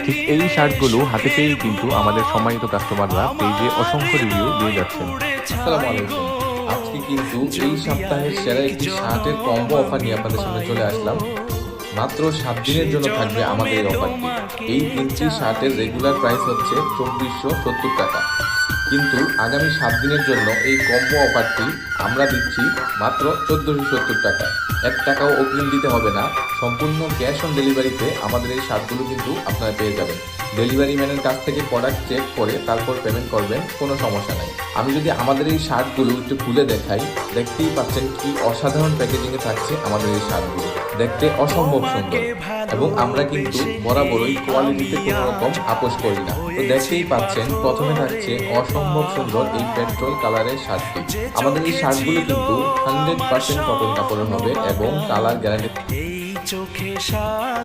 ঠিক এই শার্টগুলো হাতে পেয়েই কিন্তু আমাদের সম্মানিত কাস্টমাররা পেজে অসংখ্য রিভিউ দিয়ে যাচ্ছেন। আসসালামু আলাইকুম। আজকে কিন্তু এই সপ্তাহের সেরা একটি শার্টের কম্বো অফার নিয়ে আপনাদের সামনে চলে আসলাম। মাত্র 7 দিনের জন্য থাকবে আমাদের এই অফারটি। এই তিনটি শার্টের রেগুলার প্রাইস হচ্ছে 2470 টাকা, কিন্তু আগামী 7 দিনের জন্য এই কম্বো অফারটি আমরা দিচ্ছি মাত্র 1470 টাকা। 1 টাকাও অগ্রিম দিতে হবে না, সম্পূর্ণ ক্যাশ অন ডেলিভারিতে আমাদের এই শার্টগুলো কিন্তু আপনারা পেয়ে যাবেন। ডেলিভারি ম্যানের কাছ থেকে প্রোডাক্ট চেক করে তারপর পেমেন্ট করবেন, কোনো সমস্যা নাই। আমি যদি আমাদের এই শার্টগুলো একটু খুলে দেখাই, দেখতেই পাচ্ছেন কি অসাধারণ প্যাকেজিংয়ে থাকছে আমাদের এই শার্টগুলো, দেখতে অসম্ভব সুন্দর। এবং আমরা কিন্তু বরাবরই কোয়ালিটিতে কোনো রকম আপোষ করি না। তো দেখতেই পাচ্ছেন প্রথমে থাকছে অসম্ভব সুন্দর এই পেট্রোল কালারের শার্টটি। আমাদের এই শার্টগুলো কিন্তু 100% কটন কাপড়ের হবে এবং কালার গ্যারান্টি।